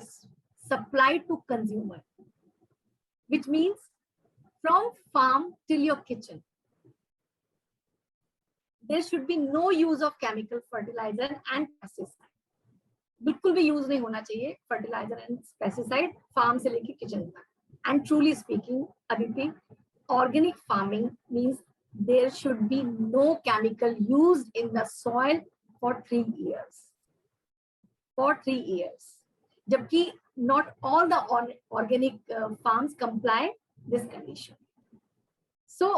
supplied to consumer, which means from farm till your kitchen. There should be no use of chemical fertilizer and pesticide. बिल्कुल भी use नहीं होना चाहिए fertiliser and pesticide farm से लेके kitchen तक। And truly speaking Aditi, organic farming means there should be no chemical used in the soil for 3 years. For 3 years. जबकि not all the organic farms comply this condition. So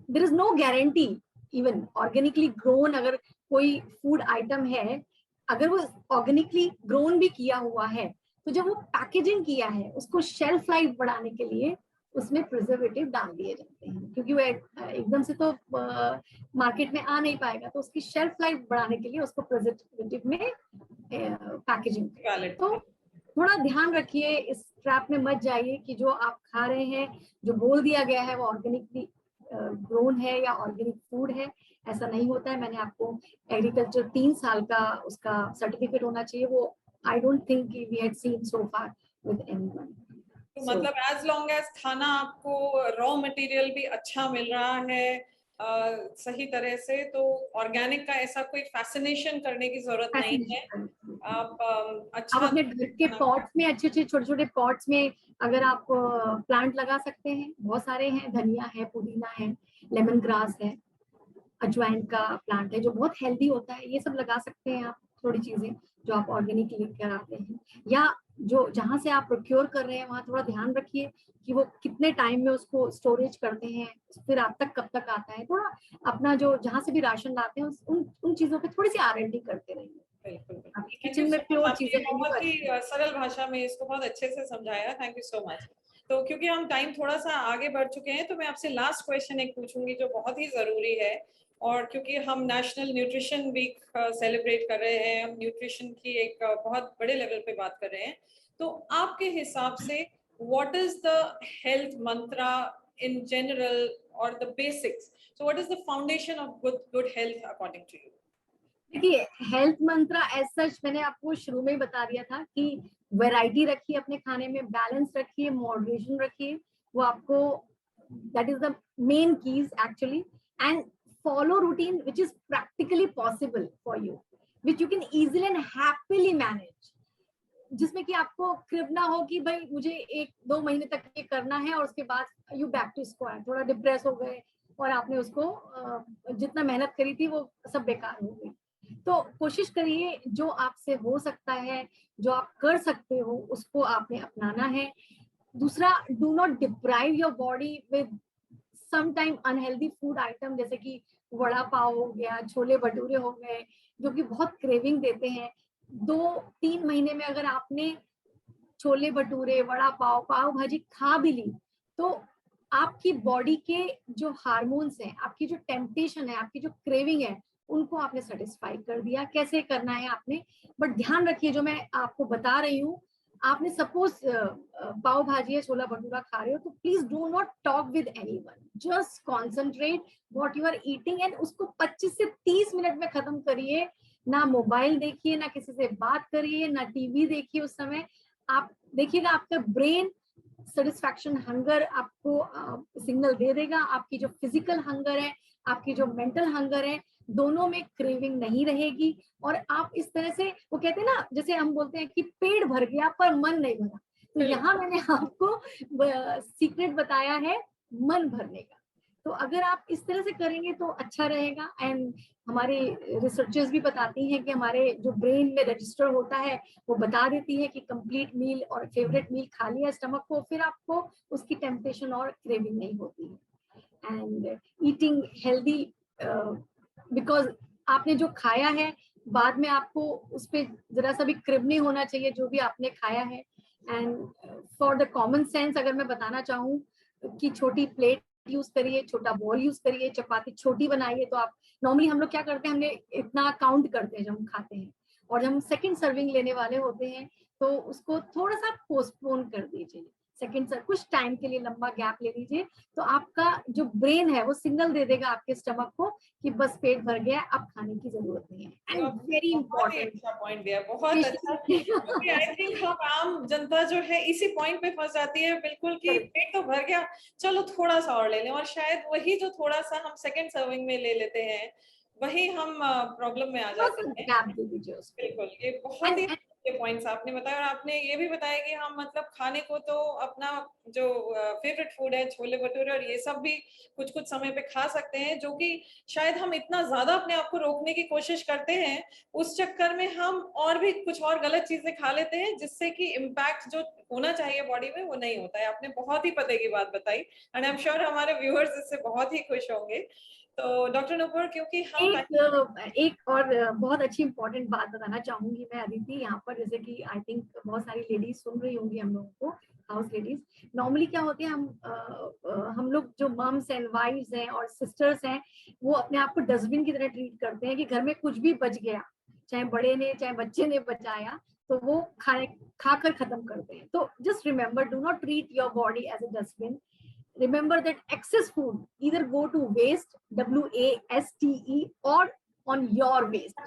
there is no guarantee, even organically grown अगर कोई food item है, अगर वो organically grown भी किया हुआ है, तो जब वो पैकेजिंग किया है उसको शेल्फ लाइफ बढ़ाने के लिए उसमें प्रिजर्वेटिव डाल दिए जाते हैं, क्योंकि वो एकदम से तो मार्केट में आ नहीं पाएगा, तो उसकी शेल्फ लाइफ बढ़ाने के लिए उसको प्रिजर्वेटिव में पैकेजिंग। तो थोड़ा ध्यान रखिए, इस ट्रैप में मत जाइए कि जो आप खा रहे हैं, जो बोल दिया गया है वो ऑर्गेनिकली ग्रोन है या ऑर्गेनिक फूड है, ऐसा नहीं होता है। मैंने आपको एग्रीकल्चर 3 साल का उसका सर्टिफिकेट होना चाहिए, वो I don't think we had seen so far with anyone. तो मतलब एज लॉन्ग एज खाना आपको रॉ मटेरियल भी अच्छा मिल रहा है सही तरह से, तो ऑर्गेनिक का ऐसा कोई फैसिनेशन करने की जरूरत नहीं है। आप अच्छा, आप अपने घर के पॉट्स में, अच्छे अच्छे छोटे छोटे पॉट्स में अगर आप प्लांट लगा सकते हैं, बहुत सारे हैं, धनिया है, पुदीना है, लेमन ग्रास है, अजवाइन का प्लांट है जो बहुत हेल्दी होता है, ये सब लगा सकते हैं आप। थोड़ी चीजें जो आप ऑर्गेनिक लेकर आते हैं, या जो जहां से आप प्रोक्योर कर रहे हैं वहां थोड़ा ध्यान रखिए कि वो कितने टाइम में उसको स्टोरेज करते हैं, फिर आप तक कब तक आता है। थोड़ा अपना जो जहां से भी राशन लाते हैं उन चीजों पे थोड़ी सी R&D करते रहिए। बिल्कुल बिल्कुल। आपके थैंक यू किचन में सो मच, प्योर आपने चीजें रहेंगी तो बहुत ही अच्छा। सरल भाषा में इसको बहुत अच्छे से समझाया, थैंक यू सो मच। तो क्योंकि हम टाइम थोड़ा सा आगे बढ़ चुके हैं, तो मैं आपसे लास्ट क्वेश्चन एक पूछूंगी जो बहुत ही जरूरी है, और क्योंकि हम नेशनल न्यूट्रिशन वीक सेलिब्रेट कर रहे हैं, हम न्यूट्रिशन की एक बहुत बड़े लेवल पे बात कर रहे हैं, तो आपके हिसाब से what is the health mantra in general और the basics, so what is the foundation of good health according to you? देखिए, हेल्थ मंत्रा एज सच मैंने आपको शुरू में ही बता दिया था कि वैरायटी रखिए अपने खाने में, बैलेंस रखिए, मॉडरेशन रखिए, वो आपको that is the main keys actually, and follow routine which is practically possible for you, which you can easily and happily manage, जिसमें कि आपको क्रिब ना हो कि भाई मुझे 1-2 महीने तक ये करना है और उसके बाद यू बैक टू स्क्वायर, थोड़ा डिप्रेस हो गए और आपने उसको जितना मेहनत करी थी वो सब बेकार हो गई। तो कोशिश करिए जो आपसे हो सकता है, जो आप कर सकते हो उसको आपने अपनाना है। दूसरा, do not deprive your body with some time unhealthy food item, जैसे कि वड़ा पाव हो गया, छोले भटूरे हो गए, जो कि बहुत क्रेविंग देते हैं। 2-3 महीने में अगर आपने छोले भटूरे, वड़ा पाव, पाव भाजी खा भी ली, तो आपकी बॉडी के जो हार्मोन्स हैं, आपकी जो टेम्पटेशन है, आपकी जो क्रेविंग है, उनको आपने सेटिस्फाई कर दिया। कैसे करना है आपने, बट ध्यान रखिए जो मैं आपको बता रही हूँ, आपने सपोज पाव भाजी या छोला भटूरा खा रहे हो तो please do not talk with anyone, just concentrate what you are eating and उसको 25 से 30 मिनट में खत्म करिए। ना मोबाइल देखिए, ना किसी से बात करिए, ना टीवी देखिए। उस समय आप देखिएगा आपका ब्रेन सेटिस्फैक्शन हंगर आपको सिग्नल दे देगा। आपकी जो फिजिकल हंगर है, आपकी जो मेंटल हंगर है, दोनों में क्रेविंग नहीं रहेगी। और आप इस तरह से, वो कहते हैं ना, जैसे हम बोलते हैं कि पेट भर गया पर मन नहीं भरा, तो यहाँ मैंने आपको सीक्रेट बताया है मन भरने का। तो अगर आप इस तरह से करेंगे तो अच्छा रहेगा। एंड हमारे रिसर्चर्स भी बताती हैं कि हमारे जो ब्रेन में रजिस्टर होता है वो बता देती है कि कंप्लीट मील और फेवरेट मील खा लिया स्टमक को, फिर आपको उसकी टेम्पटेशन और क्रेविंग नहीं होती है। एंड ईटिंग हेल्दी, बिकॉज आपने जो खाया है बाद में आपको उस पर जरा सा भी क्रिब नहीं होना चाहिए जो भी आपने खाया है। And for the common sense अगर मैं बताना चाहूँ कि छोटी प्लेट यूज करिए, छोटा बॉल यूज करिए, चपाती छोटी बनाइए। तो आप नॉर्मली हम लोग क्या करते हैं, हमने इतना काउंट करते हैं जब हम खाते हैं, और जब हम सेकंड सर्विंग लेने वाले होते हैं तो उसको थोड़ा सा पोस्टपोन कर दीजिए, सेकंड सर कुछ टाइम के लिए लंबा गैप ले लीजिए। तो आपका जो ब्रेन है वो सिग्नल दे देगा आपके स्टमक को कि बस पेट भर गया, अब खाने की जरूरत नहीं है। एंड वेरी बहुत ही इंपॉर्टेंट, अच्छा पॉइंट दिया, बहुत अच्छा, क्योंकि आई थिंक हम आम जनता जो है इसी पॉइंट पे फंस जाती है बिल्कुल कि पेट तो भर गया, चलो थोड़ा सा और ले लें, और शायद वही जो थोड़ा सा हम सेकंड सर्विंग में ले लेते हैं वही हम प्रॉब्लम में आ जाते हैं। गैप दे दीजिए उसको। बिल्कुल, ये बहुत ही अच्छे पॉइंट्स आपने बताया, और आपने ये भी बताया कि हम मतलब खाने को तो अपना जो फेवरेट फूड है छोले भटूरे और ये सब भी कुछ कुछ समय पे खा सकते हैं, जो कि शायद हम इतना ज्यादा अपने आप को रोकने की कोशिश करते हैं, उस चक्कर में हम और भी कुछ और गलत चीजें खा लेते हैं, जिससे कि इम्पैक्ट जो होना चाहिए बॉडी में वो नहीं होता है। आपने बहुत ही पते की बात बताई, एंड आई एम श्योर हमारे व्यूअर्स इससे बहुत ही खुश होंगे। तो डॉक्टर नुपुर, क्योंकि हम एक और बहुत अच्छी इंपॉर्टेंट बात बताना चाहूंगी मैं अदिति यहाँ पर, जैसे कि आई थिंक बहुत सारी लेडीज सुन रही होंगी हम लोगों को, हाउस लेडीज। नॉर्मली क्या होते हैं, हम लोग जो मम्स एंड वाइफ्स हैं और सिस्टर्स हैं, वो अपने आप को डस्टबिन की तरह ट्रीट करते हैं कि घर में कुछ भी बच गया, चाहे बड़े ने चाहे बच्चे ने बचाया, तो वो खाकर खत्म करते हैं। तो just remember, do not treat your body as a dustbin. Remember that excess food either go to waste, waste, or on your waste,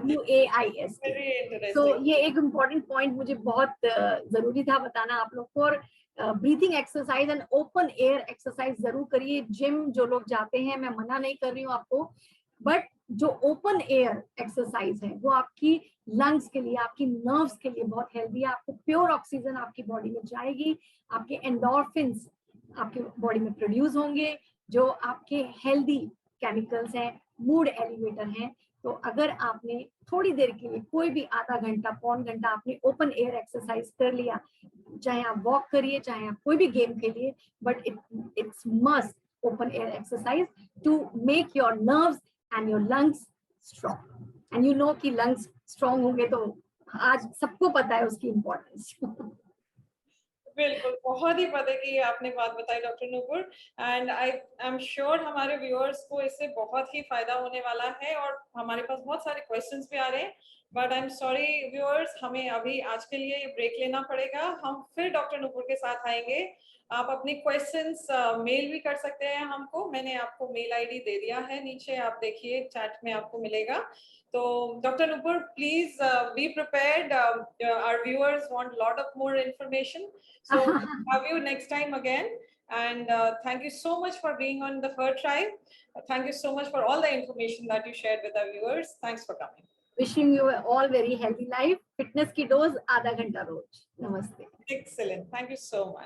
waste. Very So interesting. ये एक इम्पॉर्टेंट पॉइंट मुझे बहुत जरूरी था बताना आप लोग को। और breathing exercise and open air exercise जरूर करिए। जिम जो लोग जाते हैं, मैं मना नहीं कर रही हूँ आपको, बट जो ओपन एयर एक्सरसाइज है वो आपकी लंग्स के लिए, आपकी नर्व्स के लिए बहुत हेल्दी है। आपको प्योर ऑक्सीजन आपकी बॉडी में जाएगी, आपके एंडोर्फिन्स आपके बॉडी में प्रोड्यूस होंगे, जो आपके हेल्दी केमिकल्स हैं, मूड एलिवेटर हैं, तो अगर आपने थोड़ी देर के लिए कोई भी आधा घंटा पौन घंटा आपने ओपन एयर एक्सरसाइज कर लिया, चाहे आप वॉक करिए चाहे आप कोई भी गेम खेलिए, but it's must open air exercise to make your nerves and your lungs strong. And you know कि लंग्स स्ट्रॉन्ग होंगे तो आज सबको पता है उसकी इम्पोर्टेंस। बिल्कुल, बहुत ही पते की आपने बात बताई doctor Nupur, and I am sure हमारे व्यूअर्स को इससे बहुत ही फायदा होने वाला है, और हमारे पास बहुत सारे क्वेश्चंस भी आ रहे हैं, but I am sorry viewers, हमें अभी आज के लिए ये ब्रेक लेना पड़ेगा। हम फिर डॉक्टर नूपुर के साथ आएंगे। आप अपनी क्वेश्चंस मेल भी कर सकते हैं हमको, मैंने आपको मेल आईडी दे दिया है नीचे, आप देखिए चैट में आपको मिलेगा। तो Dr. Nupur, please be prepared. Our viewers want a lot of more information. So have you next time again. And thank you so much for being on the Her Tribe. Thank you so much for all the information that you shared with our viewers. Thanks for coming. Wishing you all very healthy life. Fitness ki dose आधा घंटा रोज. Namaste. Excellent. Thank you so much.